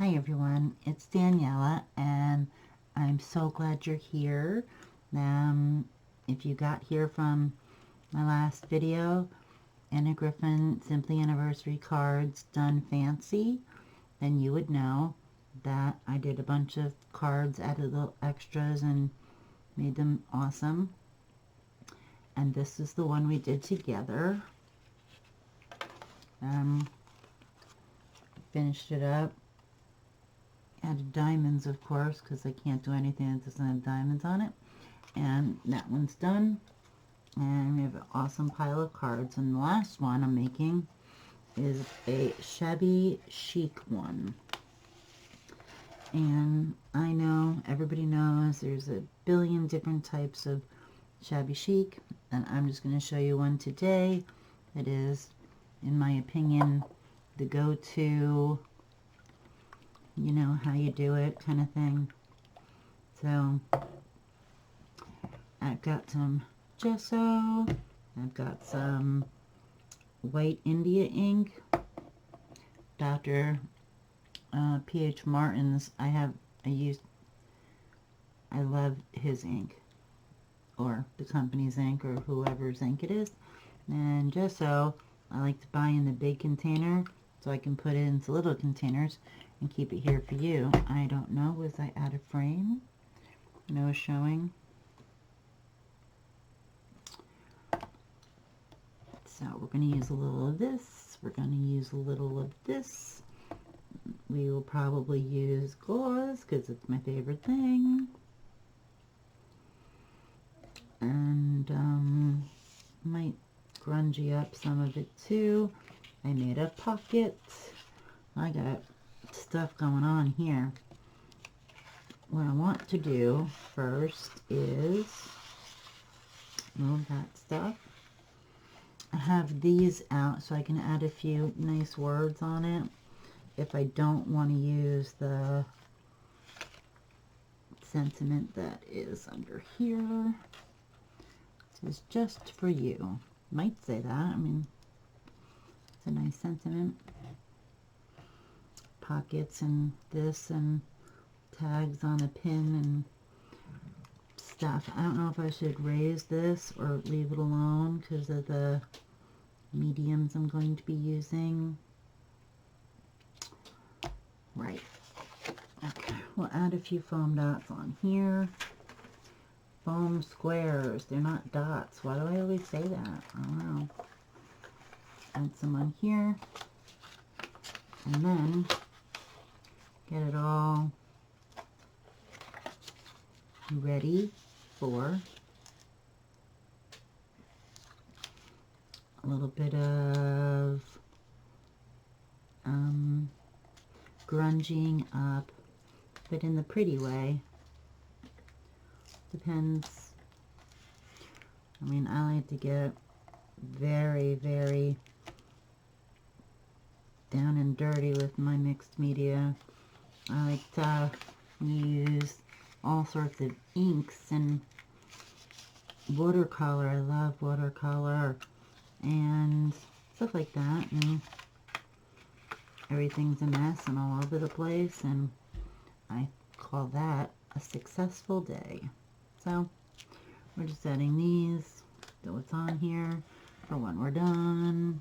Hi everyone, it's Daniella and I'm so glad you're here. If you got here from my last video, Anna Griffin Simply Anniversary Cards Done Fancy, then you would know that I did a bunch of cards, added little extras and made them awesome. And this is the one we did together. Finished it up. Added diamonds, of course, because I can't do anything that doesn't have diamonds on it. And that one's done. And we have an awesome pile of cards. And the last one I'm making is a Shabby Chic one. And I know, everybody knows, there's a billion different types of Shabby Chic. And I'm just going to show you one today that is, in my opinion, the go-to, you know how you do it kind of thing. So I've got some gesso, I've got some white India ink, Dr. P.H. Martin's. I love his ink, or the company's ink, or whoever's ink it is. And gesso I like to buy in the big container so I can put it into little containers and keep it here for you. I don't know, was I out of frame? No showing. So we're going to use a little of this. We're going to use a little of this. We will probably use gauze because it's my favorite thing. And might grungy up some of it too. I made a pocket. I got stuff going on here. What I want to do first is move that stuff. I have these out so I can add a few nice words on it if I don't want to use the sentiment that is under here. This is just for you. Might say that. I mean, it's a nice sentiment. Pockets and this and tags on a pin and stuff. I don't know if I should raise this or leave it alone because of the mediums I'm going to be using. Right. Okay, we'll add a few foam dots on here. Foam squares, they're not dots. Why do I always say that? I don't know. Add some on here. And then get it all ready for a little bit of grunging up, but in the pretty way. Depends. I mean, I like to get very, very down and dirty with my mixed media. I like to use all sorts of inks and watercolor. I love watercolor and stuff like that, and everything's a mess and all over the place, and I call that a successful day. So we're just adding these, so it's on here for when we're done.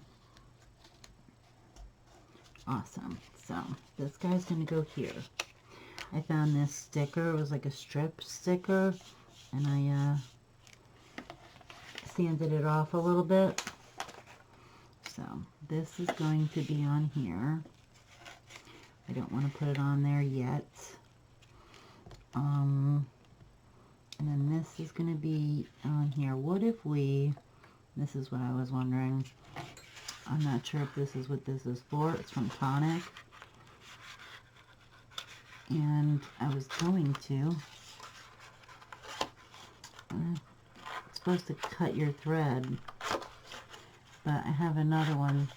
Awesome. So this guy's gonna go here. I found this sticker. It was like a strip sticker, and I sanded it off a little bit. So this is going to be on here. I don't want to put it on there yet. And then this is going to be on here. What if we, this is what I was wondering. I'm not sure if this is what this is for. It's from Tonic. And I was going to, it's supposed to cut your thread, but I have another one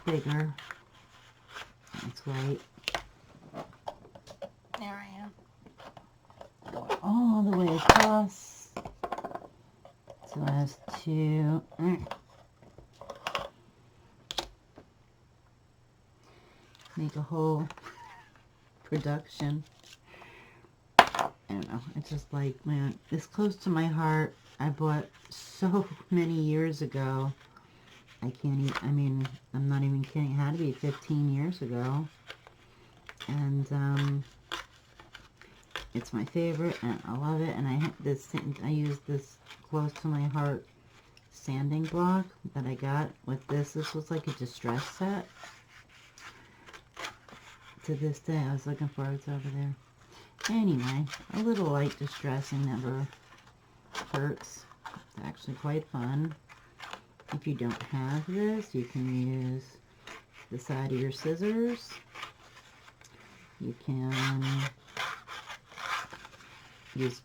bigger. It's white. There I am. Go all the way across. So it has two. make a whole production. I don't know, it's just like, man, it's close to my heart. I bought so many years ago. I can't even, I mean, I'm not even kidding. It had to be 15 years ago. And it's my favorite, and I love it. And I use this close to my heart sanding block that I got with this. This was like a distress set. To this day, I was looking for it. It's over there. Anyway, a little light distressing never hurts. It's actually quite fun. If you don't have this, you can use the side of your scissors. You can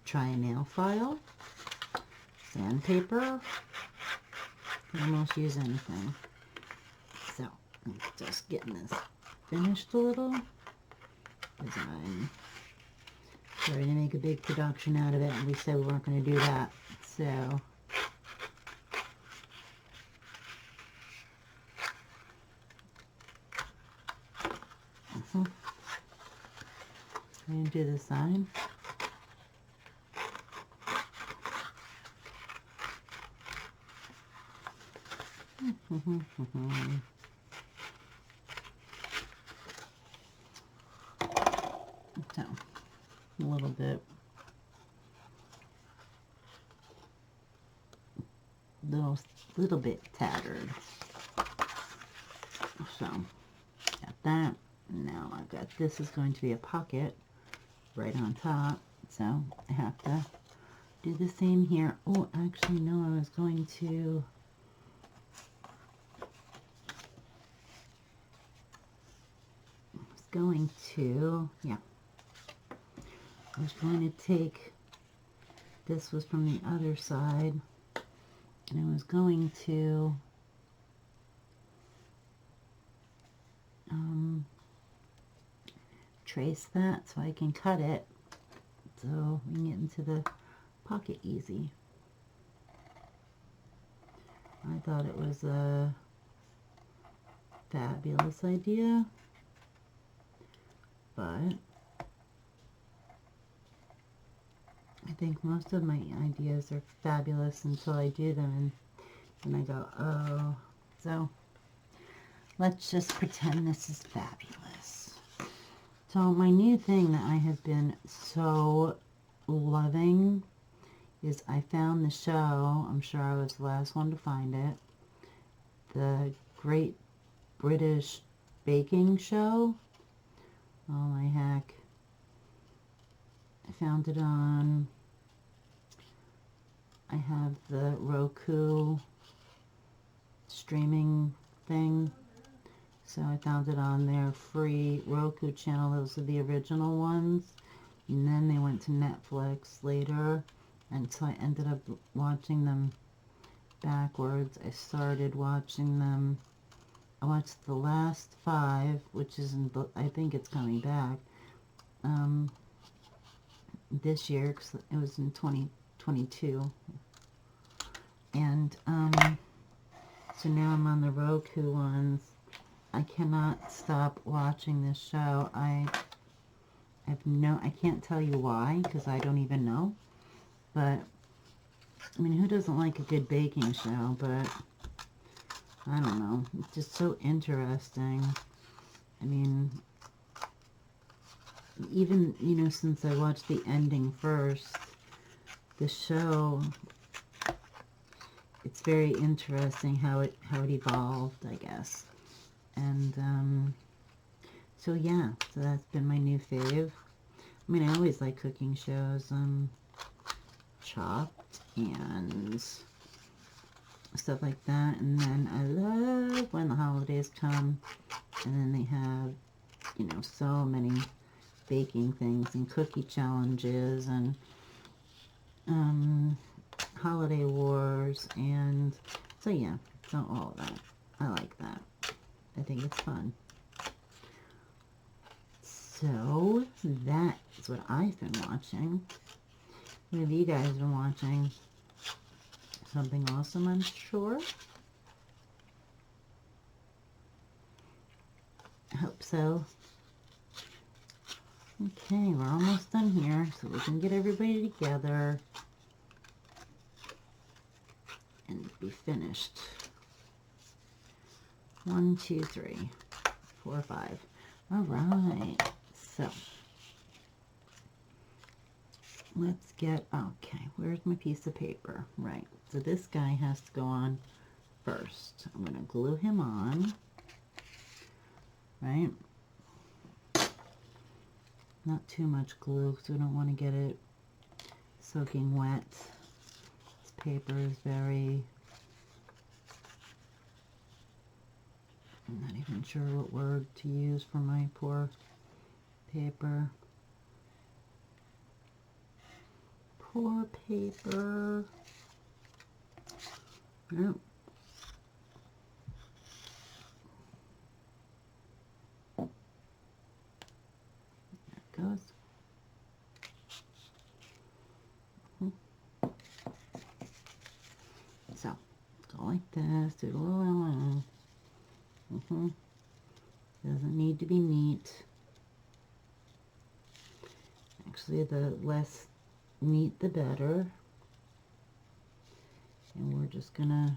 try a nail file, sandpaper. You can almost use anything. So, I'm just getting this finished a little, because I'm ready to make a big production out of it, and we said we weren't going to do that. So, I'm going to do the side. So, a little bit tattered. So, got that. Now I've got, this is going to be a pocket right on top. So, I have to do the same here. Oh, actually, no, I was going to... I was going to take, this was from the other side, and I was going to trace that so I can cut it so we can get into the pocket easy. I thought it was a fabulous idea, but I think most of my ideas are fabulous until I do them, and I go, oh. So let's just pretend this is fabulous. So my new thing that I have been so loving is I found the show, I'm sure I was the last one to find it, the Great British Baking Show. Oh my heck. I found it on, I have the Roku streaming thing, so I found it on their free Roku channel. Those are the original ones, and then they went to Netflix later, and so I ended up watching them backwards. I started watching them, I watched the last 5, which is in, I think it's coming back this year, because it was in 2022, and so now I'm on the Roku ones. I cannot stop watching this show. I can't tell you why, because I don't even know, but I mean, who doesn't like a good baking show? But I don't know, it's just so interesting. I mean, even, you know, since I watched the ending first, the show, it's very interesting how it evolved, I guess. And so yeah, so that's been my new fave. I mean, I always like cooking shows, Chopped and stuff like that. And then I love when the holidays come, and then they have, you know, so many baking things and cookie challenges and holiday wars, and so yeah, so all of that. I like that. I think it's fun. So that is what I've been watching. What have you guys been watching? Something awesome, I'm sure. I hope so. Okay, we're almost done here, so we can get everybody together and be finished. 1, 2, 3, 4, 5. All right, so let's get, okay, where's my piece of paper? Right, so this guy has to go on first. I'm going to glue him on, right? Not too much glue because we don't want to get it soaking wet. This paper is very, I'm not even sure what word to use for my poor paper. Poor paper. Oh. There it goes. So, go like this. Do a little. Doesn't need to be neat. Actually, the less neat the better. And we're just gonna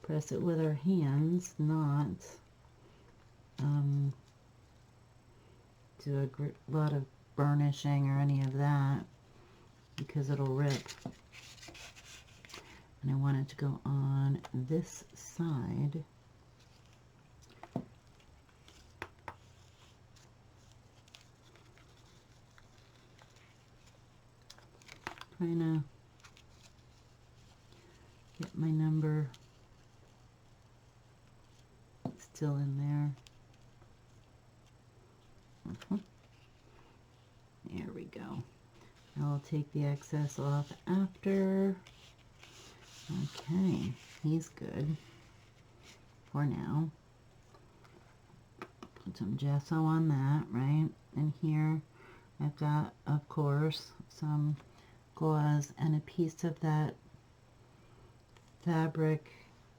press it with our hands, not do a lot of burnishing or any of that, because it'll rip. And I want it to go on this side. Trying to get my number still in there. There we go. I'll take the excess off after. Okay, he's good for now. Put some gesso on that, right? And here I've got, of course, some gauze and a piece of that fabric.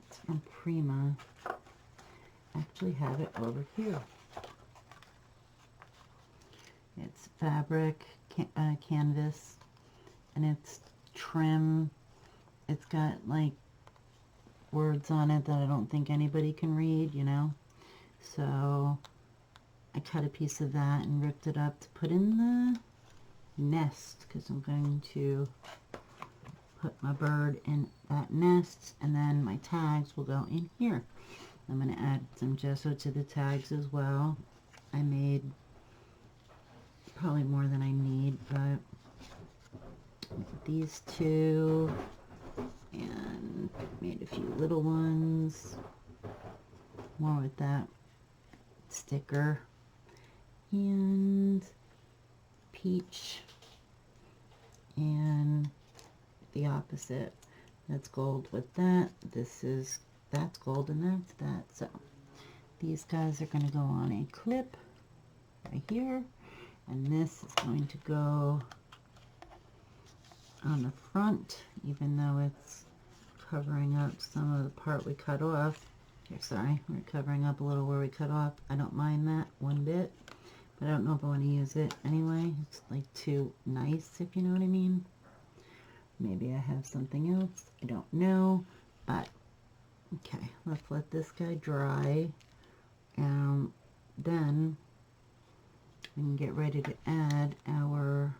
It's from Prima. I actually have it over here. It's fabric, canvas, and it's trim. It's got like words on it that I don't think anybody can read, you know. So I cut a piece of that and ripped it up to put in the nest, because I'm going to put my bird in that nest, and then my tags will go in here. I'm going to add some gesso to the tags as well. I made probably more than I need, but these two, and made a few little ones, more with that sticker, and peach, and the opposite. That's gold with that. That's gold and that's that. So these guys are going to go on a clip right here, and this is going to go on the front, even though it's covering up some of the part we cut off. Here, sorry, we're covering up a little where we cut off. I don't mind that one bit, but I don't know if I want to use it anyway. It's like too nice, if you know what I mean. Maybe I have something else, I don't know, but okay, let's let this guy dry, and then we can get ready to add our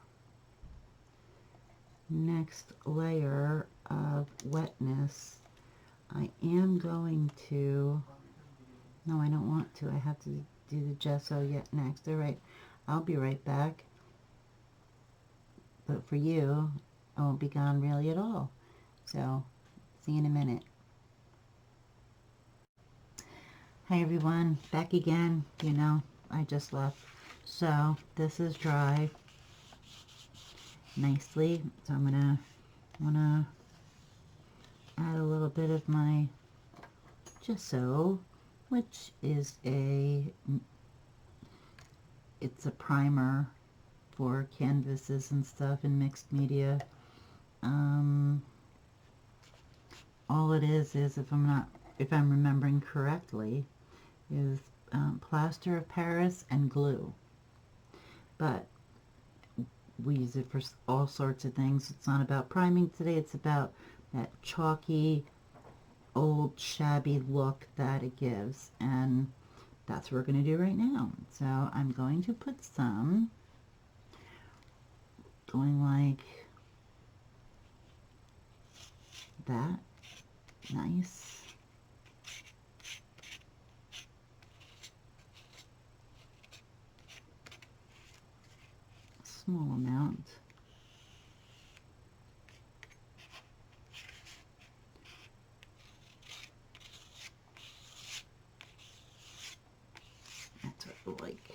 next layer of wetness. I am going to, no, I don't want to, I have to do the gesso yet next. All right, I'll be right back, but for you, I won't be gone really at all. So, see you in a minute. Hi everyone, back again. You know, I just left. So, this is dry nicely. So I'm wanna add a little bit of my gesso, which is it's a primer for canvases and stuff in mixed media. All it is if I'm remembering correctly, is plaster of Paris and glue. But we use it for all sorts of things. It's not about priming today. It's about that chalky, old, shabby look that it gives. And that's what we're going to do right now. So I'm going to put some, going like that. Nice. Small amount. That's what I like.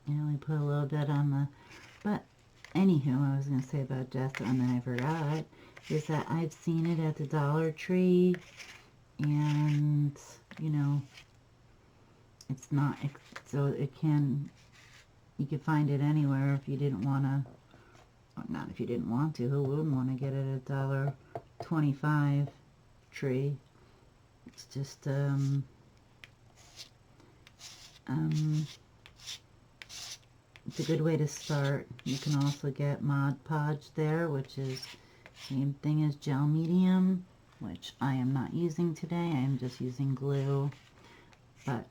I only put a little bit on the, but anywho, I was going to say about gesso, and then I forgot, is that I've seen it at the Dollar Tree, and, you know, it's not, so it can, you could find it anywhere if you didn't want to, or not if you didn't want to, who wouldn't want to get it at $1.25 tree? It's just, it's a good way to start. You can also get Mod Podge there, which is same thing as gel medium, which I am not using today. I am just using glue. But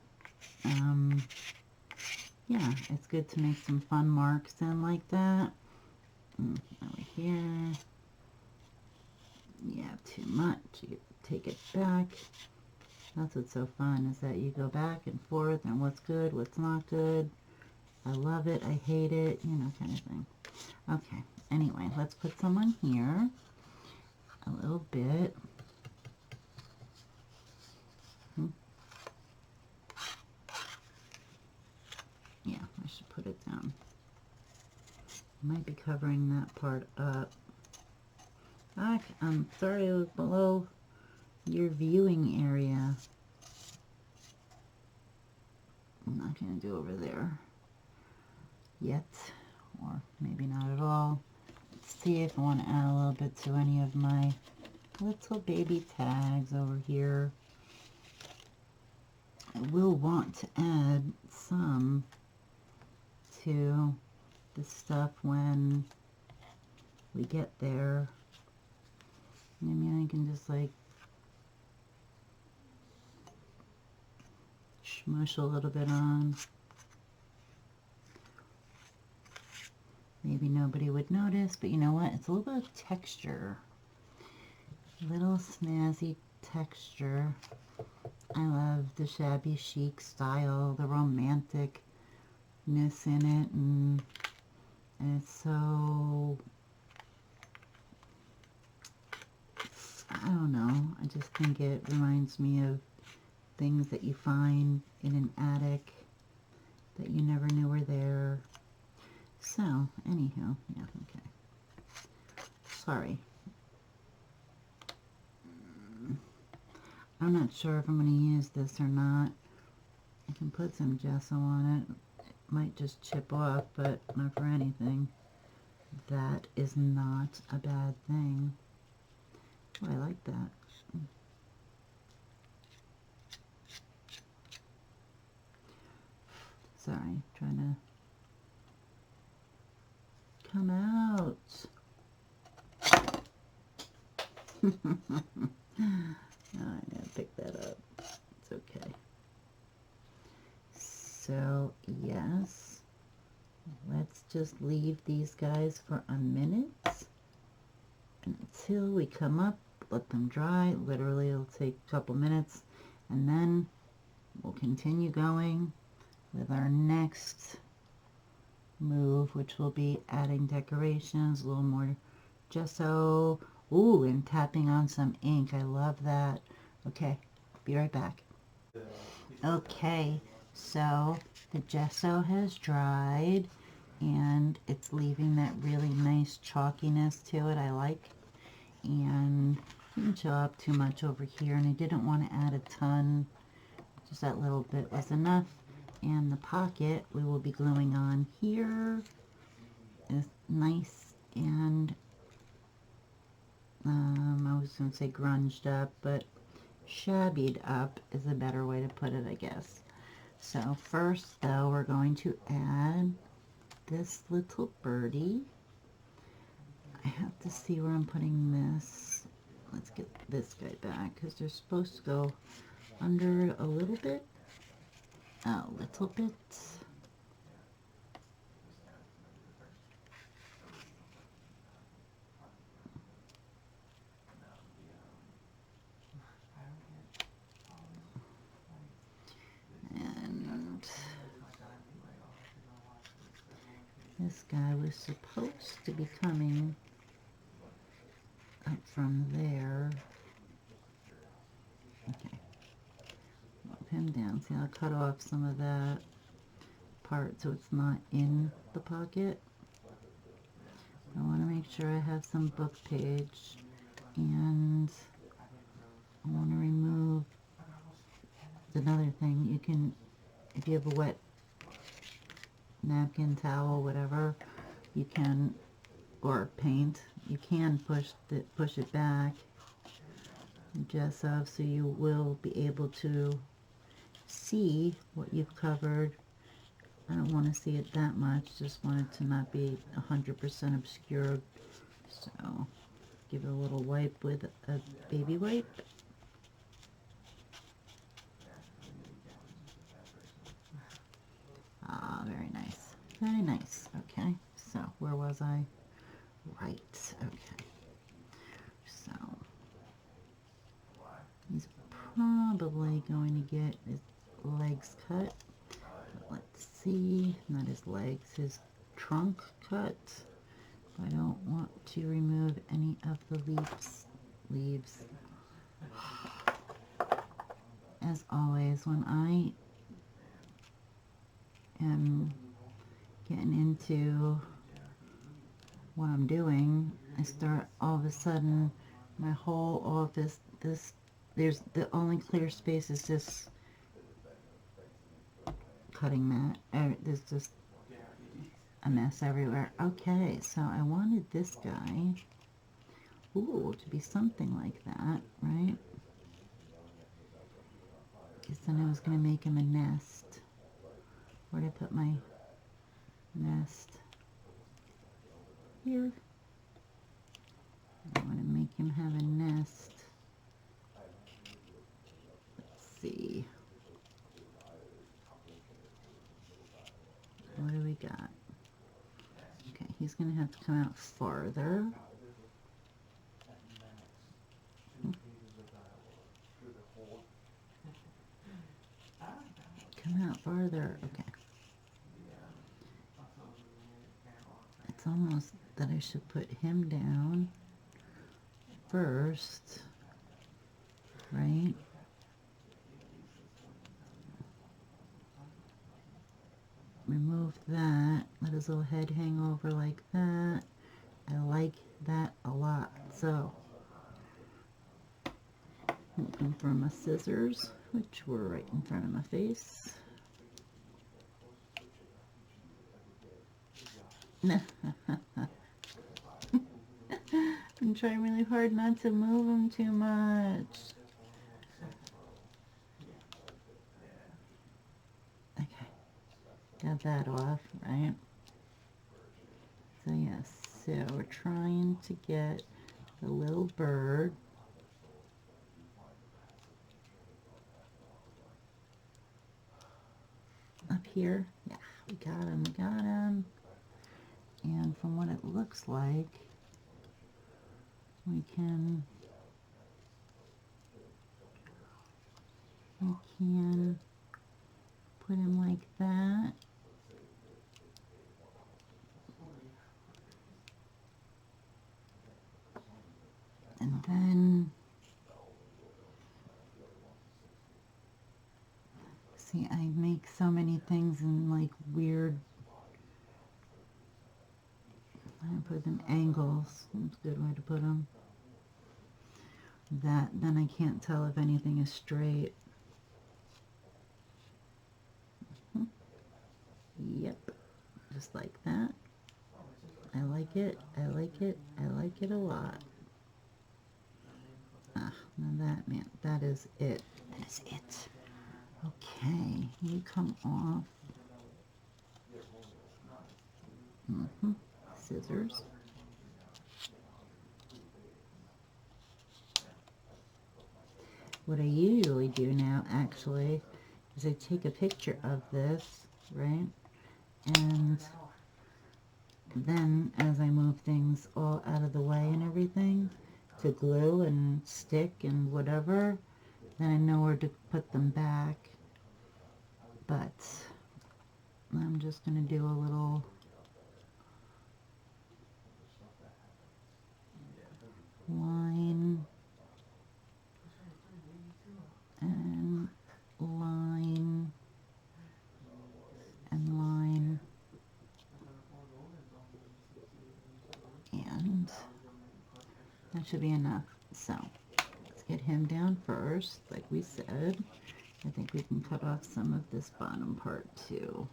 yeah, it's good to make some fun marks in like that. Over here. Yeah, too much. You take it back. That's what's so fun, is that you go back and forth and what's good, what's not good. I love it, I hate it, you know, kind of thing. Okay, anyway, let's put some on here. A little bit. Yeah, I should put it down. I might be covering that part up. I'm sorry, it was below your viewing area. I'm not going to do over there yet, or maybe not at all. Let's see if I want to add a little bit to any of my little baby tags over here. I will want to add some to the stuff when we get there. Maybe I can just like smush a little bit on. Maybe nobody would notice, but you know what? It's a little bit of texture. Little snazzy texture. I love the shabby chic style, the romanticness in it, and it's so, I don't know, I just think it reminds me of things that you find in an attic that you never knew were there. So, anyhow, yeah, okay. Sorry. I'm not sure if I'm going to use this or not. I can put some gesso on it. It might just chip off, but not for anything. That is not a bad thing. Oh, I like that. Sorry, trying to come out. I gotta pick that up. It's okay. So, yes, let's just leave these guys for a minute until we come up, let them dry. Literally, it'll take a couple minutes, and then we'll continue going with our next move, which will be adding decorations, a little more gesso. Ooh, and tapping on some ink. I love that. Okay, be right back. Okay, so the gesso has dried, and it's leaving that really nice chalkiness to it. I like, and didn't show up too much over here, and I didn't want to add a ton. Just that little bit was enough. And the pocket we will be gluing on here is nice and I was going to say grunged up, but shabbied up is a better way to put it, I guess. So first, though, we're going to add this little birdie. I have to see where I'm putting this. Let's get this guy back, because they're supposed to go under a little bit. A little bit. And this guy was supposed to be coming up from there. Okay. Move him down. See, I'll cut off some of that part so it's not in the pocket. I want to make sure I have some book page, and I want to remove another thing. You can, if you have a wet napkin, towel, whatever, you can, or paint, you can push it back just so you will be able to see what you've covered. I don't want to see it that much, just want it to not be 100% obscured. So give it a little wipe with a baby wipe. Ah, very nice. Very nice. Okay, so where was I? Right, okay. So he's probably going to get his legs cut. Let's see, not his legs, his trunk cut. I don't want to remove any of the leaves. As always, when I am getting into what I'm doing, I start all of a sudden, my whole office, there's the only clear space is this cutting mat. There's just a mess everywhere. Okay, so I wanted this guy, to be something like that, right? Because then I was going to make him a nest. Where did I put my nest? Here. I want to make him have a nest. Let's see. What do we got? Okay, he's going to have to come out farther. Come out farther. Okay. It's almost that I should put him down first, right? Remove that. Let his little head hang over like that. I like that a lot. So, looking for my scissors, which were right in front of my face. I'm trying really hard not to move them too much. Okay, got that off, right? So yes, so we're trying to get the little bird up here. Yeah, we got him, we got him. And from what it looks like, we can put him like that. And then, see, I make so many things in like weird, I put them angles. That's a good way to put them. That, then I can't tell if anything is straight. Yep, just like that. I like it, I like it, I like it a lot. Ah, now that is it. That is it. Okay, you come off. Scissors. What I usually do now, actually, is I take a picture of this, right? And then as I move things all out of the way and everything, to glue and stick and whatever, then I know where to put them back. But I'm just going to do a little line and line and line, and that should be enough. So let's get him down first, like we said. I think we can cut off some of this bottom part too.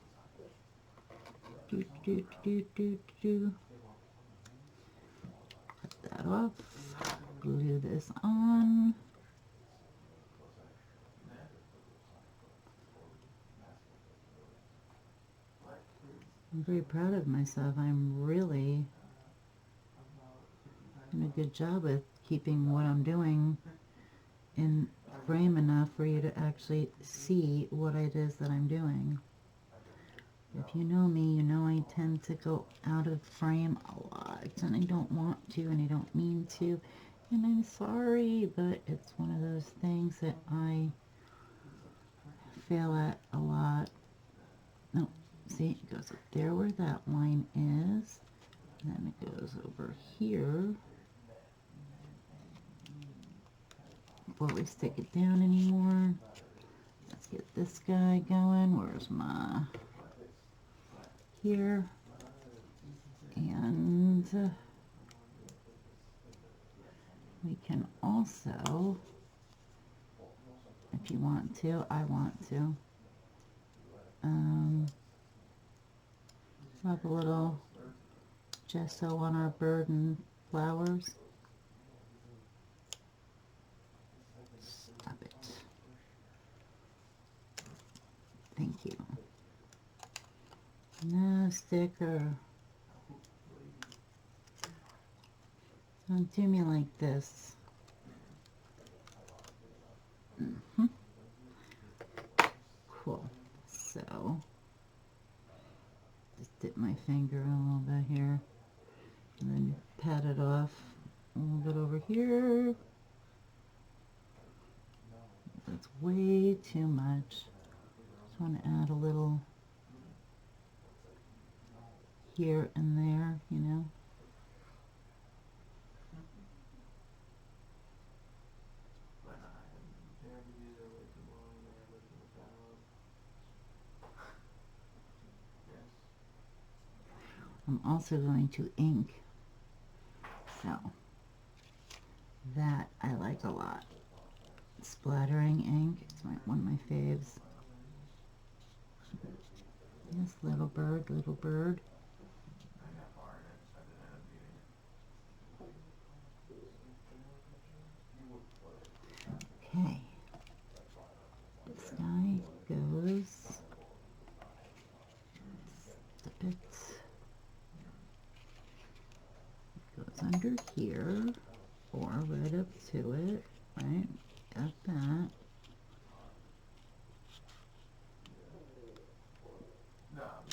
Cut that off. Glue this on. I'm very proud of myself. I'm really doing a good job with keeping what I'm doing in frame enough for you to actually see what it is that I'm doing. If you know me, you know I tend to go out of frame a lot, and I don't want to, and I don't mean to, and I'm sorry, but it's one of those things that I fail at a lot. No, see, it goes up there where that line is, and then it goes over here before we stick it down anymore. Let's get this guy going. Where's my... here, and we can also, if you want to, I want to, rub a little gesso on our bird and flowers. Stop it. Thank you. No sticker. Don't do me like this. Cool. So, just dip my finger a little bit here, and then pat it off a little bit over here. That's way too much. Just want to add a little here and there, you know. I'm also going to ink, so that I like a lot. Splattering ink, it's one of my faves. Yes, little bird, little bird. Okay, this guy goes, step it, goes under here, or right up to it, right, got that.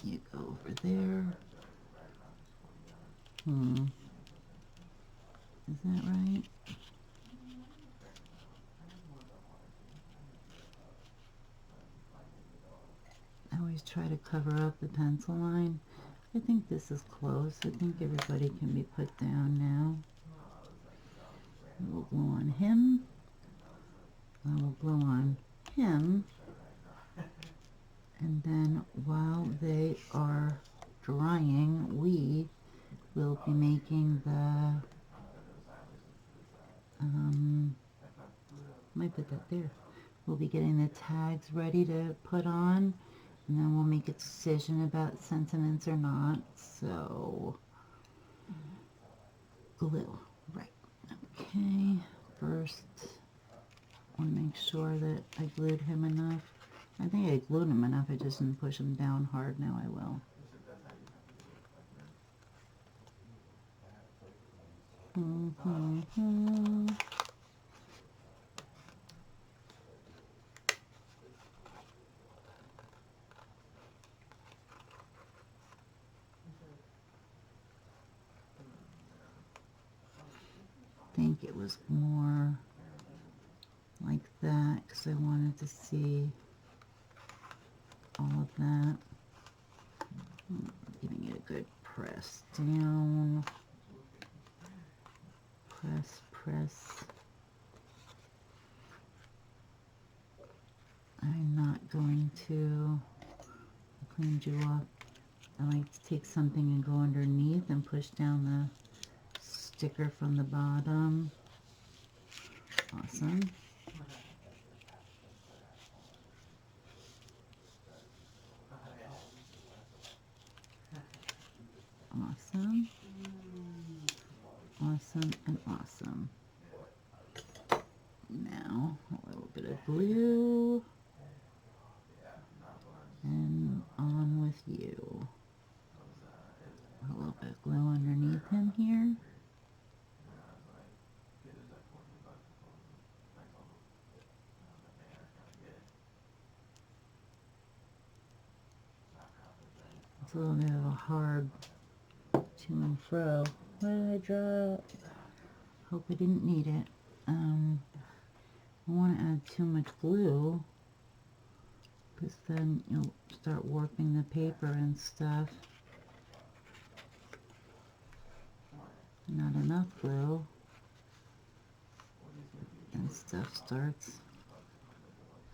You go over there. Is that right? I always try to cover up the pencil line. I think this is close. I think everybody can be put down now. We'll glue on him. I will glue on him. And then while they are drying, we will be making the, might put that there. We'll be getting the tags ready to put on, and then we'll make a decision about sentiments or not. So, glue, right, okay, first, I want to make sure that I glued him enough. I think I glued him enough, I just didn't push him down hard. Now I will. I think it was more like that because I wanted to see all of that. Giving it a good press down. Press, press. I'm not going to clean you up. I like to take something and go underneath and push down the sticker from the bottom. Awesome. Awesome. Awesome and awesome. Now, a little bit of glue. And on with you. A little bit of glue underneath him here. It's a little bit of a hard to and fro. What did I drop? Hope I didn't need it. I don't want to add too much glue because then you'll start warping the paper and stuff. Not enough glue and stuff starts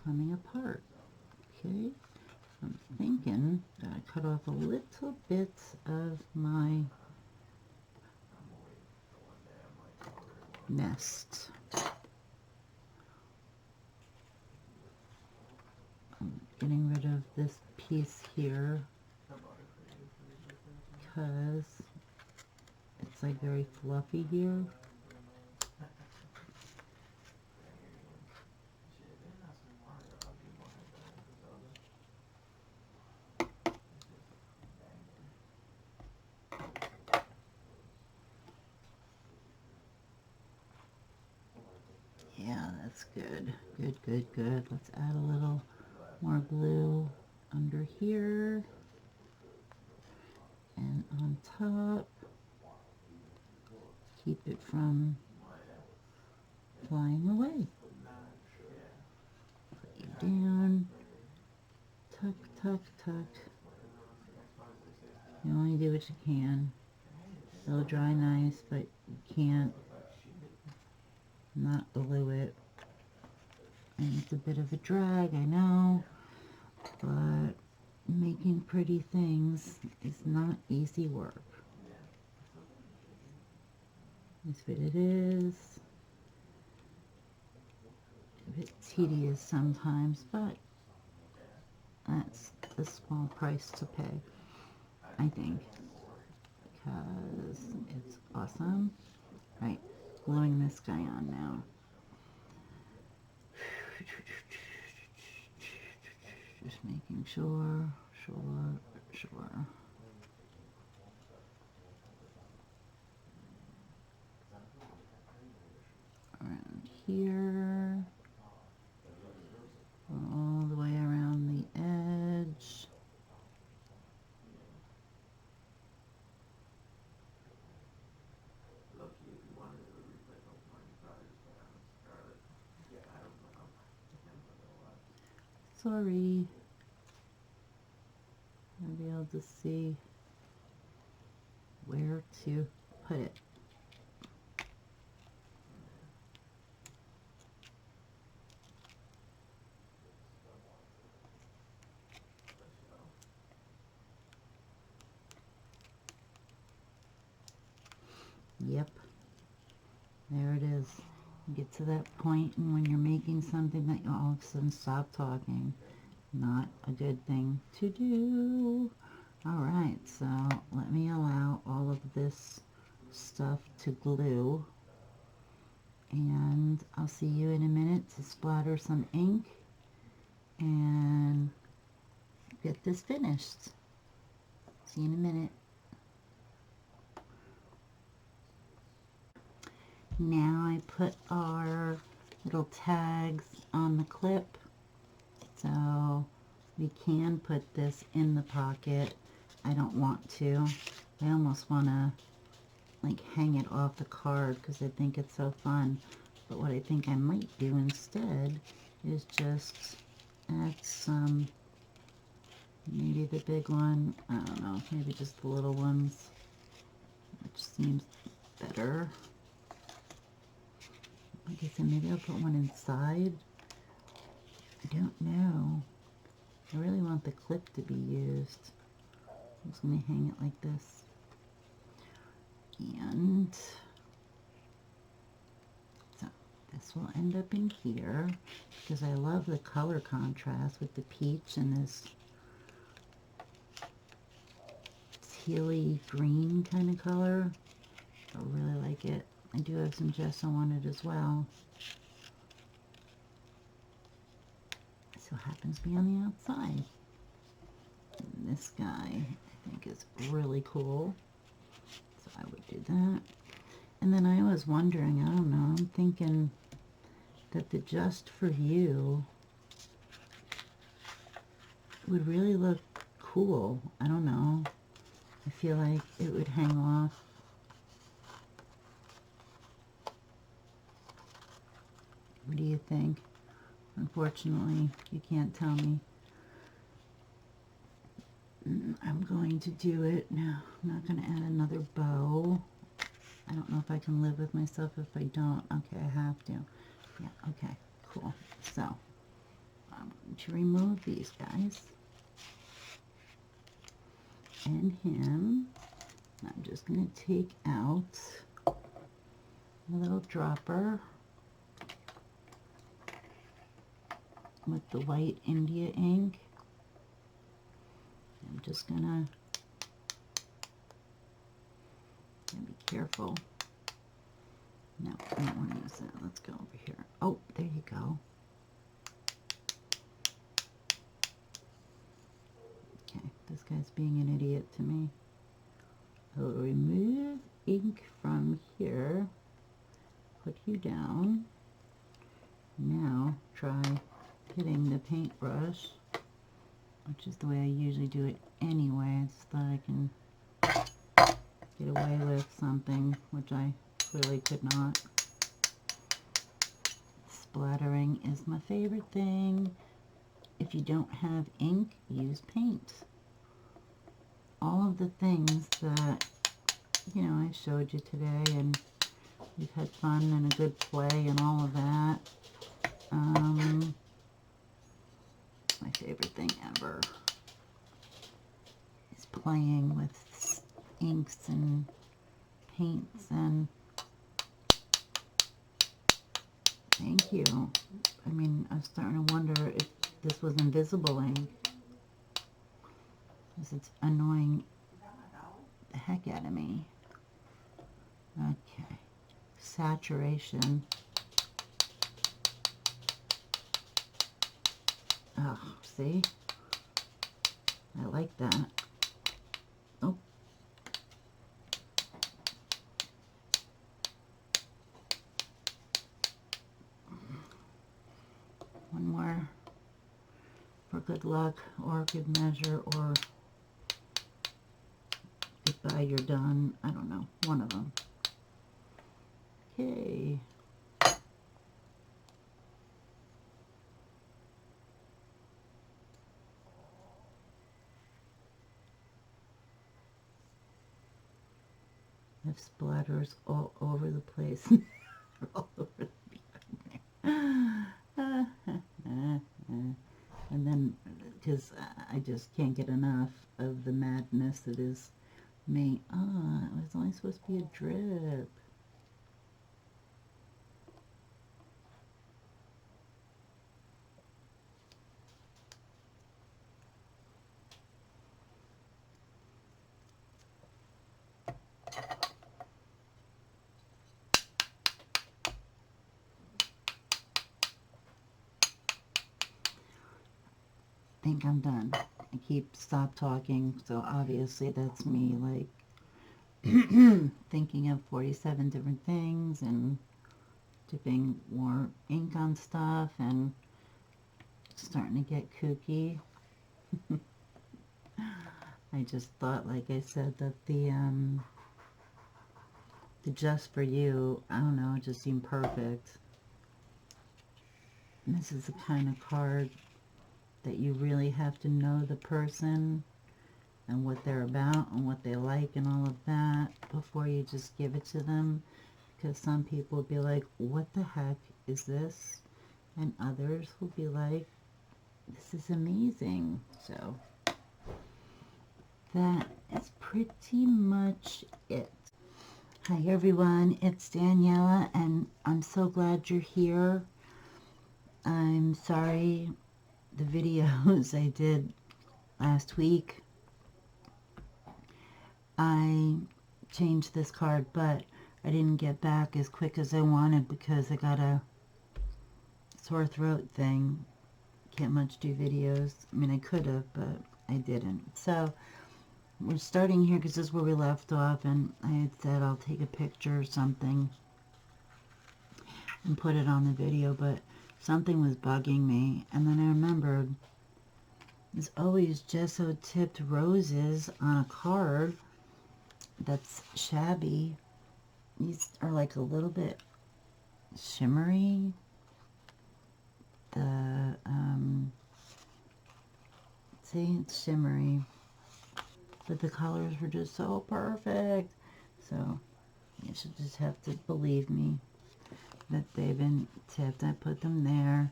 coming apart. Okay, I'm thinking that I cut off a little bit of my nest. I'm getting rid of this piece here because it's like very fluffy here. Yeah, that's good. Good, good, good. Let's add a little more glue under here and on top. Keep it from flying away. Put you down. Tuck, tuck, tuck. You only do what you can. It'll dry nice, but you can't not glue it. And it's a bit of a drag, I know, but making pretty things is not easy work. That's what it is. A bit tedious sometimes, but that's a small price to pay, I think, because it's awesome. Right, gluing this guy on now. Just making sure. Around here. All the way around the edge. Sorry. I'll be able to see where to put it. Yep, there it is. You get to that point, and when you're making something that you all of a sudden stop talking, not a good thing to do. All right, so let me allow all of this stuff to glue And I'll see you in a minute to splatter some ink and get this finished. See you in a minute. Now I put our little tags on the clip, so we can put this in the pocket. I don't want to. I almost want to like hang it off the card because I think it's so fun. But what I think I might do instead is just add some, maybe the big one, I don't know, maybe just the little ones, which seems better. Like I said, maybe I'll put one inside. I don't know. I really want the clip to be used. I'm just going to hang it like this. And so this will end up in here because I love the color contrast with the peach and this tealy green kind of color. I really like it. I do have some gesso on it as well. So happens to be on the outside. And this guy I think is really cool. So I would do that. And then I was wondering, I don't know, I'm thinking that the Just For You would really look cool. I don't know. I feel like it would hang off. What do you think? Unfortunately, you can't tell me. I'm going to do it now. I'm not going to add another bow. I don't know if I can live with myself if I don't. Okay, I have to. Yeah, okay, cool. So, I'm going to remove these guys. And him. I'm just going to take out a little dropper with the white India ink. I'm just gonna be careful. No, I don't want to use that. Let's go over here. Oh, there you go. Okay, this guy's being an idiot to me. I'll remove ink from here. Put you down. Now try hitting the paintbrush, which is the way I usually do it anyway, so that I can get away with something, which I clearly could not. Splattering is my favorite thing. If you don't have ink, use paint. All of the things that, you know, I showed you today, and we've had fun and a good play and all of that. My favorite thing ever is playing with inks and paints, and thank you. I mean, I was starting to wonder if this was invisible ink, because it's annoying the heck out of me. Okay, saturation. Oh, see? I like that. Oh. One more for good luck or good measure, or goodbye, you're done. I don't know. One of them. Okay. I have splatters all over the place. All over the and then, because I just can't get enough of the madness that is me. Ah, it was only supposed to be a drip. think I'm done. I keep stop talking, so obviously that's me like thinking of 47 different things and dipping more ink on stuff and starting to get kooky. I just thought, like I said, that the Just For You, I don't know, it just seemed perfect. And this is the kind of card that you really have to know the person and what they're about and what they like and all of that before you just give it to them, because some people will be like, what the heck is this? And others will be like, this is amazing. So that is pretty much it. Hi everyone, it's Daniella and I'm so glad you're here. I'm sorry the videos I did last week, I changed this card, but I didn't get back as quick as I wanted because I got a sore throat thing. Can't much do videos. I mean, I could have, but I didn't. So we're starting here because this is where we left off, and I had said I'll take a picture or something and put it on the video, but something was bugging me, and then I remembered there's always gesso tipped roses on a card that's shabby. These are like a little bit shimmery. See, it's shimmery, but the colors were just so perfect. So you should just have to believe me that they've been tipped. I put them there,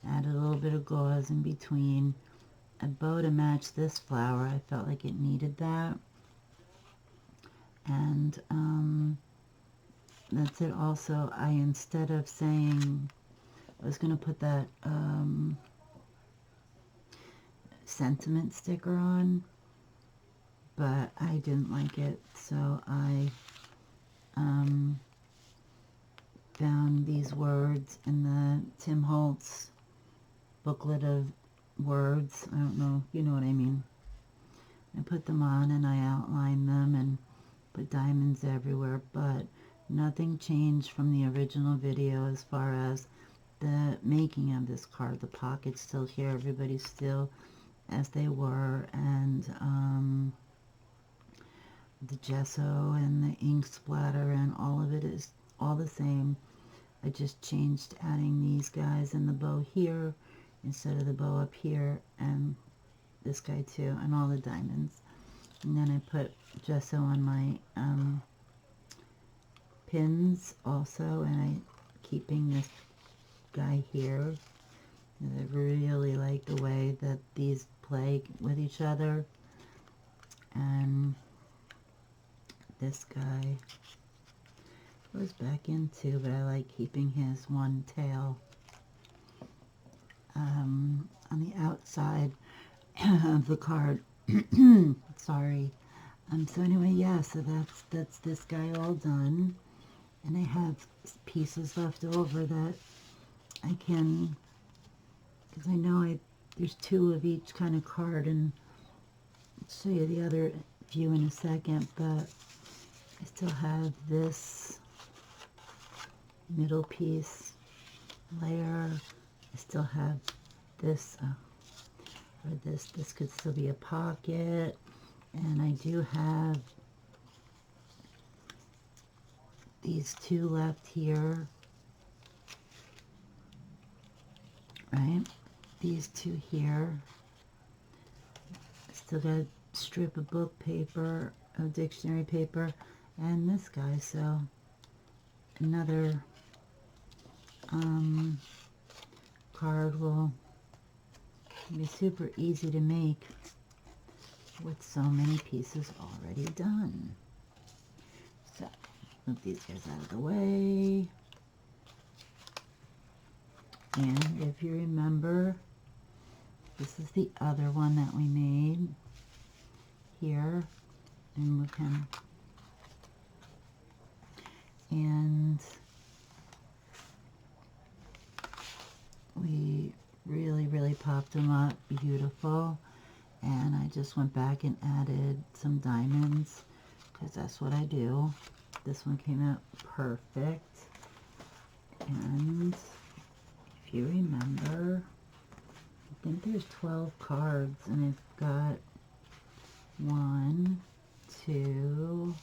added a little bit of gauze in between. A bow to match this flower. I felt like it needed that. And that's it. Also, I, instead of saying, I was going to put that sentiment sticker on, but I didn't like it, so I found these words in the Tim Holtz booklet of words. I don't know if you know what I mean. I put them on and I outlined them and put diamonds everywhere, but nothing changed from the original video as far as the making of this card. The pocket's still here, everybody's still as they were, and the gesso and the ink splatter and all of it is all the same. I just changed adding these guys and the bow here instead of the bow up here, and this guy too, and all the diamonds. And then I put gesso on my pins also, and I keeping this guy here. And I really like the way that these play with each other. And this guy goes back into, but I like keeping his one tail on the outside of the card. Sorry. So anyway, yeah, so that's this guy all done, and I have pieces left over that I can, because I know there's two of each kind of card, and I'll show you the other few in a second, but I still have this middle piece layer. I still have this, or this could still be a pocket, and I do have these two left here, right? These two here. Still got a strip of book paper, of dictionary paper, and this guy. So another card will be super easy to make with so many pieces already done. So move these guys out of the way. And if you remember, this is the other one that we made here, and we can, and we really topped them up beautiful, and I just went back and added some diamonds because that's what I do. This one came out perfect. And if you remember, I think there's 12 cards, and I've got 1, 2,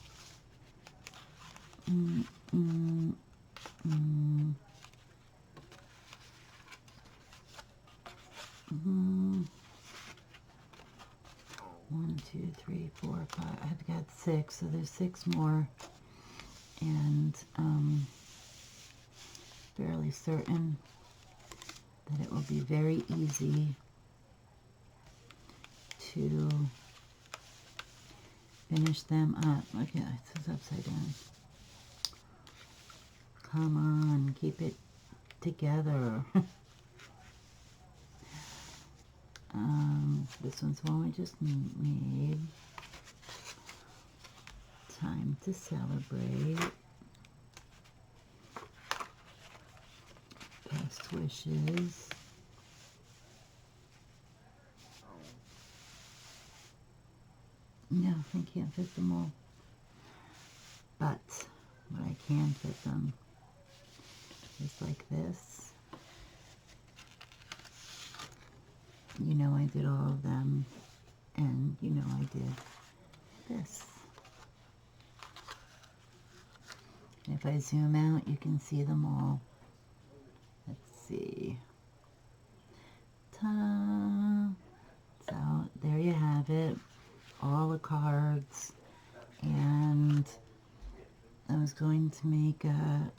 1, 2, 3, 4, 5. I've got 6, so there's 6 more, and fairly certain that it will be very easy to finish them up. Okay, this is upside down. Come on, keep it together. This one's one we just made. Time to celebrate. Best wishes. No, I can't fit them all. But what I can fit them is like this. You know I did all of them, and you know I did this. If I zoom out, you can see them all. Let's see. Ta-da! So there you have it, all the cards. And I was going to make a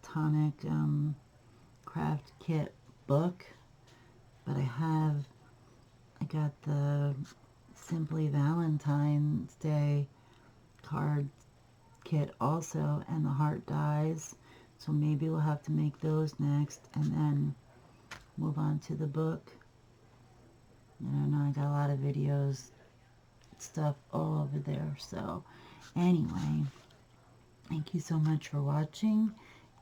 tonic craft kit book, but I got the Simply Valentine's Day card kit also, and the heart dies, so maybe we'll have to make those next and then move on to the book. I don't know, I got a lot of videos, stuff all over there. So anyway, thank you so much for watching,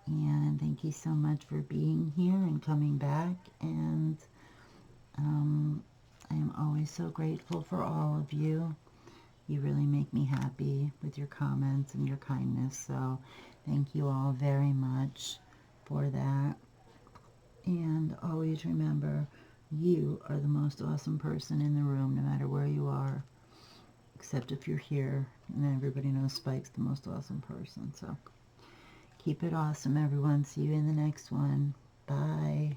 and thank you so much for being here and coming back, and I am always so grateful for all of you. You really make me happy with your comments and your kindness, so thank you all very much for that. And always remember, you are the most awesome person in the room, no matter where you are, except if you're here, and everybody knows Spike's the most awesome person. So keep it awesome, everyone. See you in the next one. Bye.